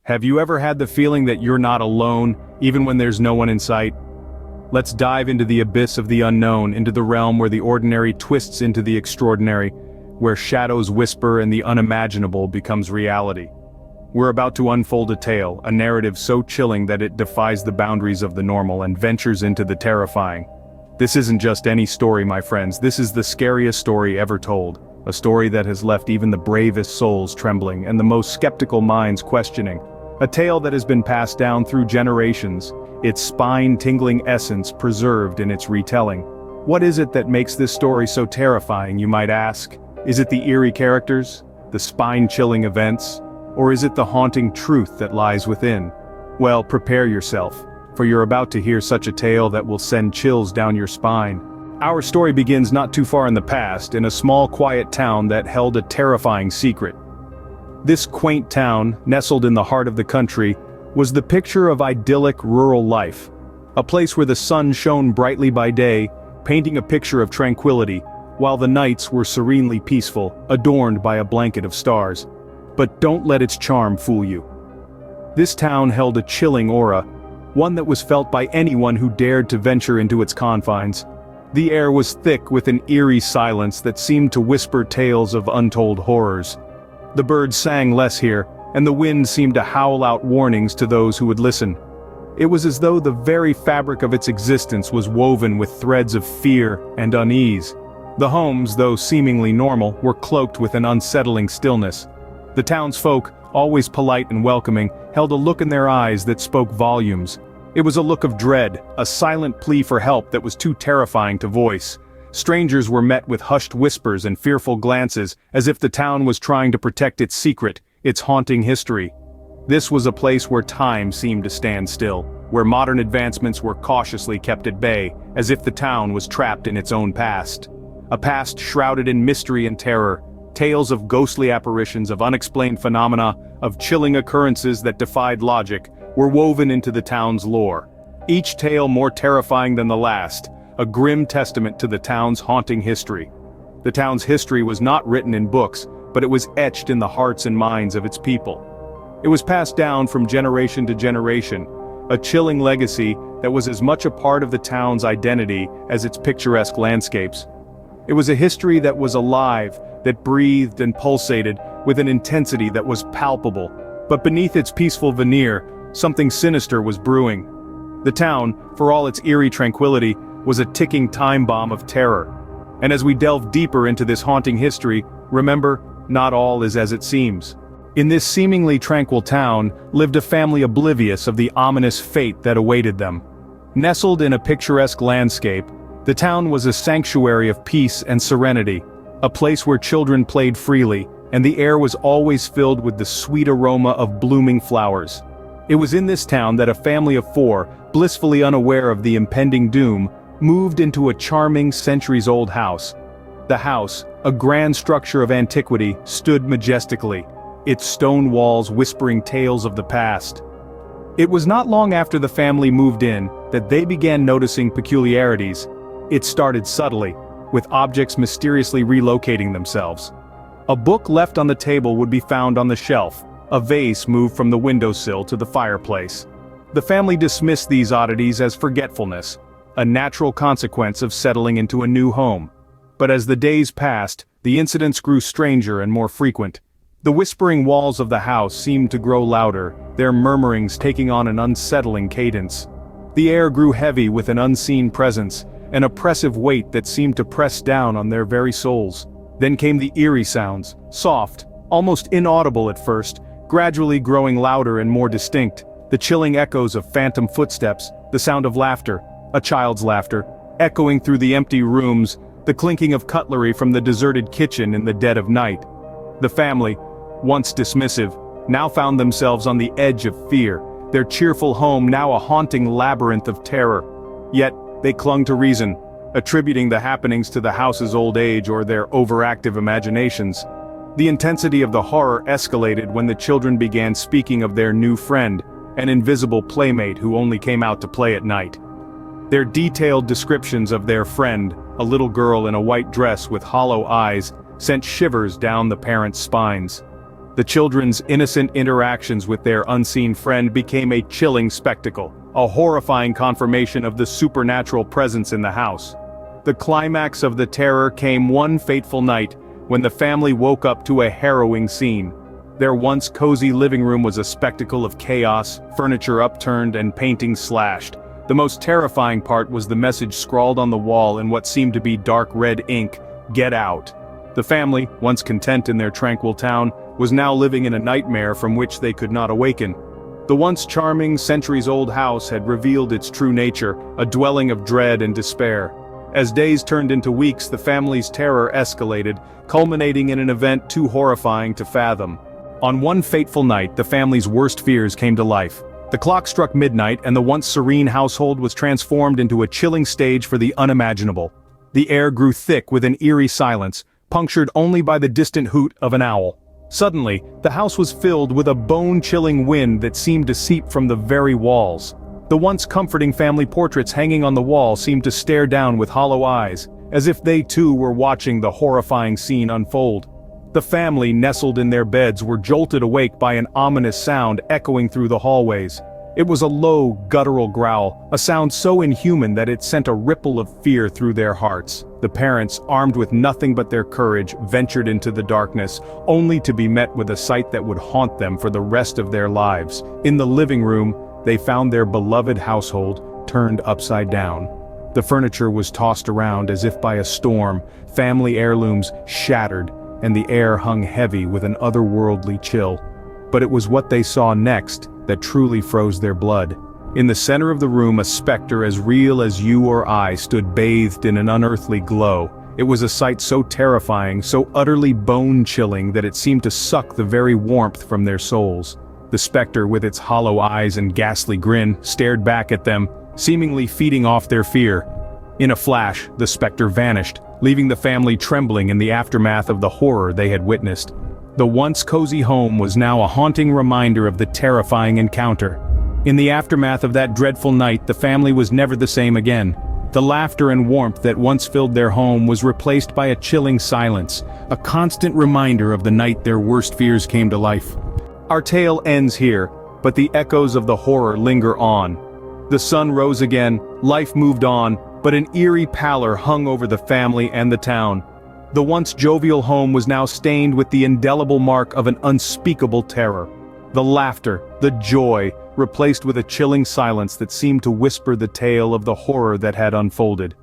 Have you ever had the feeling that you're not alone, even when there's no one in sight? Let's dive into the abyss of the unknown, into the realm where the ordinary twists into the extraordinary, where shadows whisper and the unimaginable becomes reality. We're about to unfold a tale, a narrative so chilling that it defies the boundaries of the normal and ventures into the terrifying. This isn't just any story, my friends, this is the scariest story ever told. A story that has left even the bravest souls trembling and the most skeptical minds questioning. A tale that has been passed down through generations, its spine-tingling essence preserved in its retelling. What is it that makes this story so terrifying, you might ask? Is it the eerie characters? The spine-chilling events? Or is it the haunting truth that lies within? Well, prepare yourself, for you're about to hear such a tale that will send chills down your spine. Our story begins not too far in the past, in a small quiet town that held a terrifying secret. This quaint town, nestled in the heart of the country, was the picture of idyllic rural life. A place where the sun shone brightly by day, painting a picture of tranquility, while the nights were serenely peaceful, adorned by a blanket of stars. But don't let its charm fool you. This town held a chilling aura, one that was felt by anyone who dared to venture into its confines. The air was thick with an eerie silence that seemed to whisper tales of untold horrors. The birds sang less here, and the wind seemed to howl out warnings to those who would listen. It was as though the very fabric of its existence was woven with threads of fear and unease. The homes, though seemingly normal, were cloaked with an unsettling stillness. The townsfolk, always polite and welcoming, held a look in their eyes that spoke volumes. It was a look of dread, a silent plea for help that was too terrifying to voice. Strangers were met with hushed whispers and fearful glances, as if the town was trying to protect its secret, its haunting history. This was a place where time seemed to stand still, where modern advancements were cautiously kept at bay, as if the town was trapped in its own past. A past shrouded in mystery and terror, tales of ghostly apparitions, of unexplained phenomena, of chilling occurrences that defied logic, were woven into the town's lore. Each tale more terrifying than the last, a grim testament to the town's haunting history. The town's history was not written in books, but it was etched in the hearts and minds of its people. It was passed down from generation to generation, a chilling legacy that was as much a part of the town's identity as its picturesque landscapes. It was a history that was alive, that breathed and pulsated with an intensity that was palpable. But beneath its peaceful veneer, something sinister was brewing. The town, for all its eerie tranquility, was a ticking time bomb of terror. And as we delve deeper into this haunting history, remember, not all is as it seems. In this seemingly tranquil town lived a family oblivious of the ominous fate that awaited them. Nestled in a picturesque landscape, the town was a sanctuary of peace and serenity, a place where children played freely, and the air was always filled with the sweet aroma of blooming flowers. It was in this town that a family of 4, blissfully unaware of the impending doom, moved into a charming centuries-old house. The house, a grand structure of antiquity, stood majestically, its stone walls whispering tales of the past. It was not long after the family moved in that they began noticing peculiarities. It started subtly, with objects mysteriously relocating themselves. A book left on the table would be found on the shelf, a vase moved from the windowsill to the fireplace. The family dismissed these oddities as forgetfulness, a natural consequence of settling into a new home. But as the days passed, the incidents grew stranger and more frequent. The whispering walls of the house seemed to grow louder, their murmurings taking on an unsettling cadence. The air grew heavy with an unseen presence, an oppressive weight that seemed to press down on their very souls. Then came the eerie sounds, soft, almost inaudible at first, gradually growing louder and more distinct. The chilling echoes of phantom footsteps, the sound of laughter, a child's laughter, echoing through the empty rooms, the clinking of cutlery from the deserted kitchen in the dead of night. The family, once dismissive, now found themselves on the edge of fear, their cheerful home now a haunting labyrinth of terror. Yet, they clung to reason, attributing the happenings to the house's old age or their overactive imaginations. The intensity of the horror escalated when the children began speaking of their new friend, an invisible playmate who only came out to play at night. Their detailed descriptions of their friend, a little girl in a white dress with hollow eyes, sent shivers down the parents' spines. The children's innocent interactions with their unseen friend became a chilling spectacle, a horrifying confirmation of the supernatural presence in the house. The climax of the terror came one fateful night, when the family woke up to a harrowing scene. Their once cozy living room was a spectacle of chaos, furniture upturned and paintings slashed. The most terrifying part was the message scrawled on the wall in what seemed to be dark red ink: "Get out." The family, once content in their tranquil town, was now living in a nightmare from which they could not awaken. The once charming, centuries-old house had revealed its true nature, a dwelling of dread and despair. As days turned into weeks, the family's terror escalated, culminating in an event too horrifying to fathom. On one fateful night, the family's worst fears came to life. The clock struck midnight, and the once serene household was transformed into a chilling stage for the unimaginable. The air grew thick with an eerie silence, punctured only by the distant hoot of an owl. Suddenly, the house was filled with a bone-chilling wind that seemed to seep from the very walls. The once comforting family portraits hanging on the wall seemed to stare down with hollow eyes, as if they too were watching the horrifying scene unfold. The family, nestled in their beds, were jolted awake by an ominous sound echoing through the hallways. It was a low, guttural growl, a sound so inhuman that it sent a ripple of fear through their hearts. The parents, armed with nothing but their courage, ventured into the darkness, only to be met with a sight that would haunt them for the rest of their lives. In the living room, they found their beloved household turned upside down. The furniture was tossed around as if by a storm, family heirlooms shattered, and the air hung heavy with an otherworldly chill. But it was what they saw next that truly froze their blood. In the center of the room, a specter as real as you or I stood bathed in an unearthly glow. It was a sight so terrifying, so utterly bone-chilling that it seemed to suck the very warmth from their souls. The specter, with its hollow eyes and ghastly grin, stared back at them, seemingly feeding off their fear. In a flash, the specter vanished, leaving the family trembling in the aftermath of the horror they had witnessed. The once cozy home was now a haunting reminder of the terrifying encounter. In the aftermath of that dreadful night, the family was never the same again. The laughter and warmth that once filled their home was replaced by a chilling silence, a constant reminder of the night their worst fears came to life. Our tale ends here, but the echoes of the horror linger on. The sun rose again, life moved on, but an eerie pallor hung over the family and the town. The once jovial home was now stained with the indelible mark of an unspeakable terror. The laughter, the joy, replaced with a chilling silence that seemed to whisper the tale of the horror that had unfolded.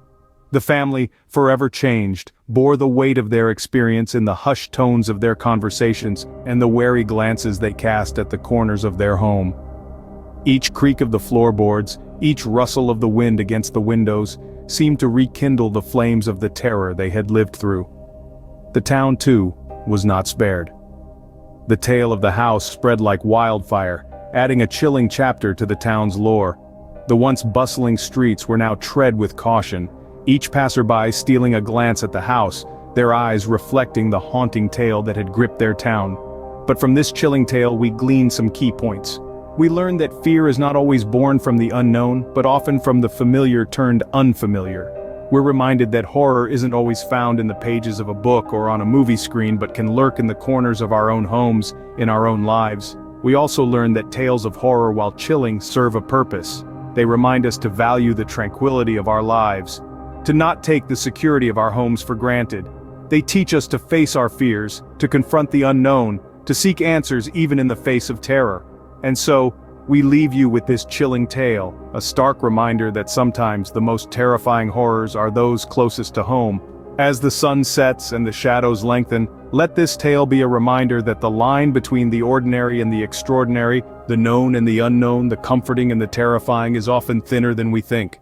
The family, forever changed, bore the weight of their experience in the hushed tones of their conversations and the wary glances they cast at the corners of their home. Each creak of the floorboards, each rustle of the wind against the windows, seemed to rekindle the flames of the terror they had lived through. The town, too, was not spared. The tale of the house spread like wildfire, adding a chilling chapter to the town's lore. The once bustling streets were now tread with caution, each passerby stealing a glance at the house, their eyes reflecting the haunting tale that had gripped their town. But from this chilling tale we glean some key points. We learn that fear is not always born from the unknown, but often from the familiar turned unfamiliar. We're reminded that horror isn't always found in the pages of a book or on a movie screen, but can lurk in the corners of our own homes, in our own lives. We also learn that tales of horror, while chilling, serve a purpose. They remind us to value the tranquility of our lives, to not take the security of our homes for granted. They teach us to face our fears, to confront the unknown, to seek answers even in the face of terror. And so, we leave you with this chilling tale, a stark reminder that sometimes the most terrifying horrors are those closest to home. As the sun sets and the shadows lengthen, let this tale be a reminder that the line between the ordinary and the extraordinary, the known and the unknown, the comforting and the terrifying is often thinner than we think.